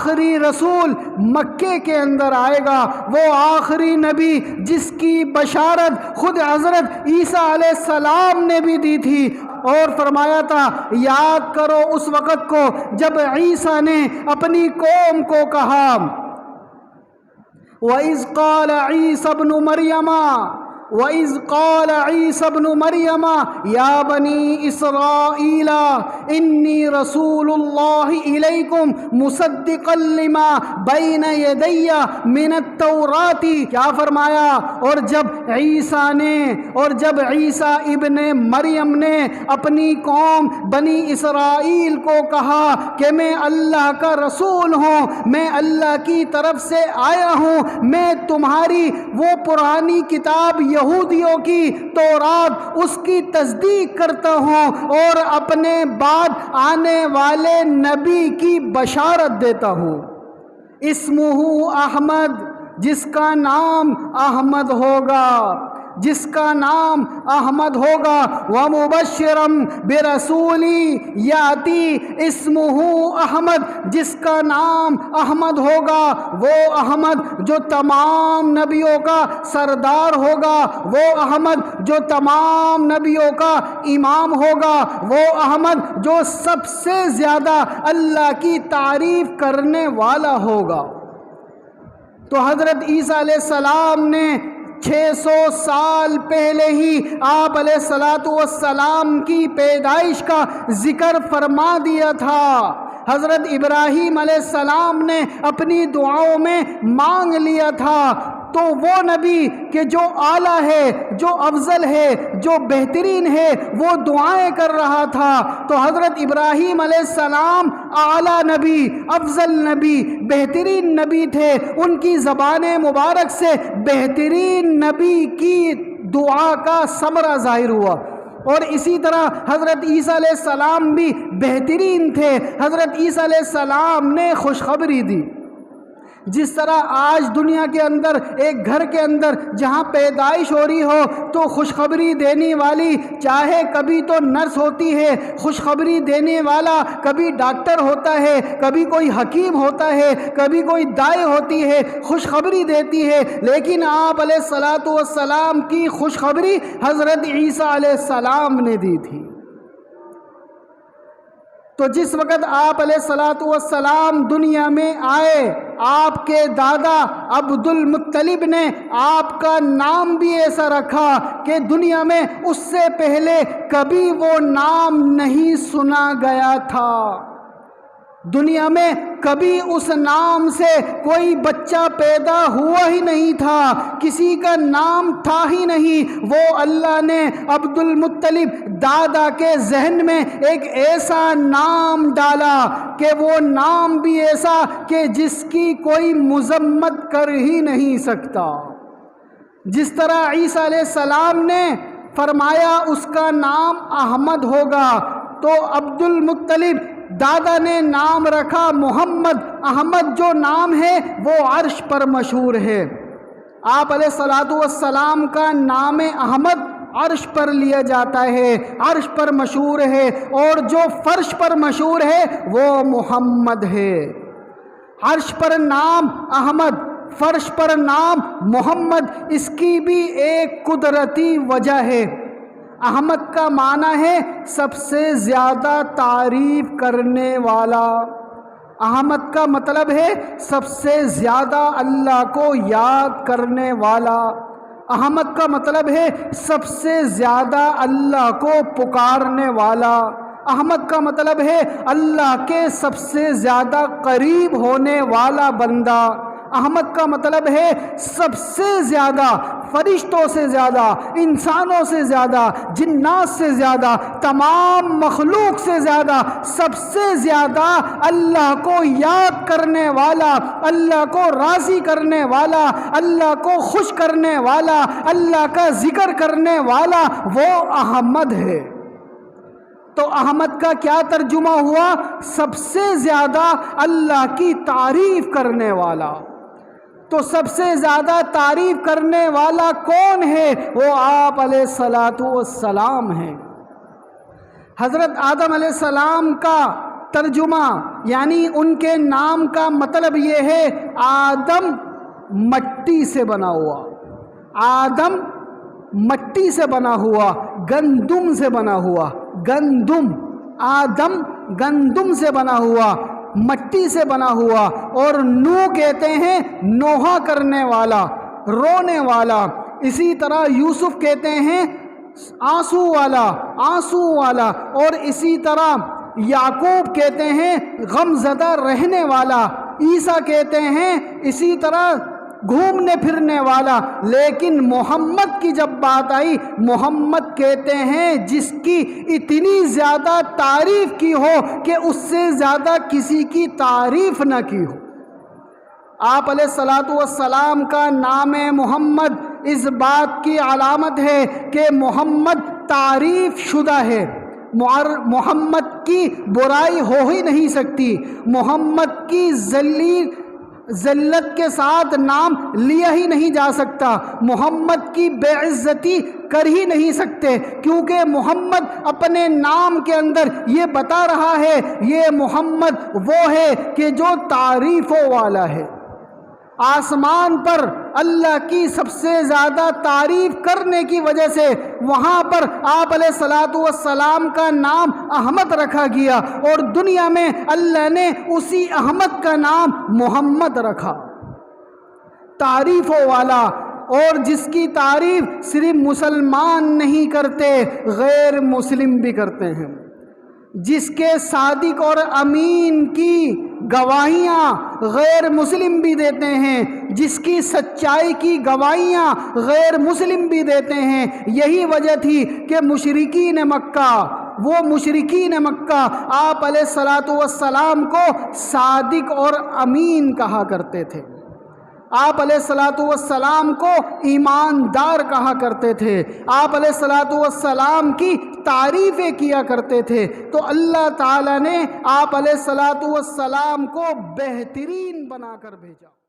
آخری رسول مکے کے اندر آئے گا، وہ آخری نبی جس کی بشارت خود حضرت عیسیٰ علیہ السلام نے بھی دی تھی، اور فرمایا تھا یاد کرو اس وقت کو جب عیسیٰ نے اپنی قوم کو کہا وَإِذْ قَالَ عِيسَى ابْنُ مَرْيَمَ يَا بَنِي إِسْرَائِيلَ إِنِّي رَسُولُ اللَّهِ إِلَيْكُمْ مُصَدِّقًا لِمَا بَيْنَ يَدَيَّ مِنَ التَّوْرَاةِ، کیا فرمایا؟ اور جب عیسیٰ ابن مریم نے اپنی قوم بنی اسرائیل کو کہا کہ میں اللہ کا رسول ہوں، میں اللہ کی طرف سے آیا ہوں، میں تمہاری وہ پرانی کتاب یہودیوں کی تورات اس کی تصدیق کرتا ہوں اور اپنے بعد آنے والے نبی کی بشارت دیتا ہوں، اسمہ احمد، جس کا نام احمد ہوگا، وَمُبَشِّرًا بِرَسُولٍ یَأْتِی اسمہ احمد، جس کا نام احمد ہوگا، وہ احمد جو تمام نبیوں کا سردار ہوگا، وہ احمد جو تمام نبیوں کا امام ہوگا، وہ احمد جو سب سے زیادہ اللہ کی تعریف کرنے والا ہوگا۔ تو حضرت عیسیٰ علیہ السلام نے 600 سال پہلے ہی آپ علیہ السلام کی پیدائش کا ذکر فرما دیا تھا۔ حضرت ابراہیم علیہ السلام نے اپنی دعاؤں میں مانگ لیا تھا، تو وہ نبی کہ جو اعلیٰ ہے، جو افضل ہے، جو بہترین ہے، وہ دعائیں کر رہا تھا۔ تو حضرت ابراہیم علیہ السلام اعلیٰ نبی، افضل نبی، بہترین نبی تھے، ان کی زبان مبارک سے بہترین نبی کی دعا کا ثمرہ ظاہر ہوا۔ اور اسی طرح حضرت عیسیٰ علیہ السلام بھی بہترین تھے، حضرت عیسیٰ علیہ السلام نے خوشخبری دی۔ جس طرح آج دنیا کے اندر ایک گھر کے اندر جہاں پیدائش ہو رہی ہو تو خوشخبری دینے والی چاہے کبھی تو نرس ہوتی ہے، خوشخبری دینے والا کبھی ڈاکٹر ہوتا ہے، کبھی کوئی حکیم ہوتا ہے، کبھی کوئی دائی ہوتی ہے، خوشخبری دیتی ہے، لیکن آپ علیہ السلام کی خوشخبری حضرت عیسیٰ علیہ السلام نے دی تھی۔ تو جس وقت آپ علیہ السلام دنیا میں آئے، آپ کے دادا عبد المطلب نے آپ کا نام بھی ایسا رکھا کہ دنیا میں اس سے پہلے کبھی وہ نام نہیں سنا گیا تھا۔ دنیا میں کبھی اس نام سے کوئی بچہ پیدا ہوا ہی نہیں تھا، کسی کا نام تھا ہی نہیں۔ وہ اللہ نے عبد المطلب دادا کے ذہن میں ایک ایسا نام ڈالا کہ وہ نام بھی ایسا کہ جس کی کوئی مذمت کر ہی نہیں سکتا۔ جس طرح عیسیٰ علیہ السلام نے فرمایا اس کا نام احمد ہوگا، تو عبد المطلب دادا نے نام رکھا محمد۔ احمد جو نام ہے وہ عرش پر مشہور ہے۔ آپ علیہ السلام کا نام احمد عرش پر لیا جاتا ہے، عرش پر مشہور ہے، اور جو فرش پر مشہور ہے وہ محمد ہے۔ عرش پر نام احمد، فرش پر نام محمد، اس کی بھی ایک قدرتی وجہ ہے۔ احمد کا معنی ہے سب سے زیادہ تعریف کرنے والا۔ احمد کا مطلب ہے سب سے زیادہ اللہ کو یاد کرنے والا۔ احمد کا مطلب ہے سب سے زیادہ اللہ کو پکارنے والا۔ احمد کا مطلب ہے اللہ کے سب سے زیادہ قریب ہونے والا بندہ۔ احمد کا مطلب ہے سب سے زیادہ، فرشتوں سے زیادہ، انسانوں سے زیادہ، جنات سے زیادہ، تمام مخلوق سے زیادہ، سب سے زیادہ اللہ کو یاد کرنے والا، اللہ کو راضی کرنے والا، اللہ کو خوش کرنے والا، اللہ کا ذکر کرنے والا وہ احمد ہے۔ تو احمد کا کیا ترجمہ ہوا؟ سب سے زیادہ اللہ کی تعریف کرنے والا۔ تو سب سے زیادہ تعریف کرنے والا کون ہے؟ وہ آپ علیہ السلام ہیں۔ حضرت آدم علیہ السلام کا ترجمہ یعنی ان کے نام کا مطلب یہ ہے آدم مٹی سے بنا ہوا، آدم مٹی سے بنا ہوا، گندم سے بنا ہوا، گندم، آدم گندم سے بنا ہوا، مٹی سے بنا ہوا۔ اور نو کہتے ہیں نوحہ کرنے والا، رونے والا۔ اسی طرح یوسف کہتے ہیں آنسو والا، آنسو والا۔ اور اسی طرح یعقوب کہتے ہیں غم زدہ رہنے والا، عیسیٰ کہتے ہیں اسی طرح گھومنے پھرنے والا۔ لیکن محمد کی جب بات آئی، محمد کہتے ہیں جس کی اتنی زیادہ تعریف کی ہو کہ اس سے زیادہ کسی کی تعریف نہ کی ہو۔ آپ علیہ السلام کا نام محمد اس بات کی علامت ہے کہ محمد تعریف شدہ ہے، محمد کی برائی ہو ہی نہیں سکتی، محمد کی ذلت کے ساتھ نام لیا ہی نہیں جا سکتا، محمد کی بے عزتی کر ہی نہیں سکتے، کیونکہ محمد اپنے نام کے اندر یہ بتا رہا ہے یہ محمد وہ ہے کہ جو تعریفوں والا ہے۔ آسمان پر اللہ کی سب سے زیادہ تعریف کرنے کی وجہ سے وہاں پر آپ علیہ السلام کا نام احمد رکھا گیا، اور دنیا میں اللہ نے اسی احمد کا نام محمد رکھا، تعریفوں والا۔ اور جس کی تعریف صرف مسلمان نہیں کرتے، غیر مسلم بھی کرتے ہیں، جس کے صادق اور امین کی گواہیاں غیر مسلم بھی دیتے ہیں، جس کی سچائی کی گواہیاں غیر مسلم بھی دیتے ہیں۔ یہی وجہ تھی کہ مشرکین مکہ، وہ مشرکین مکہ آپ علیہ السلام کو صادق اور امین کہا کرتے تھے، آپ علیہ السلام کو ایماندار کہا کرتے تھے، آپ علیہ السلام کی تعریفیں کیا کرتے تھے۔ تو اللہ تعالیٰ نے آپ علیہ السلام کو بہترین بنا کر بھیجا۔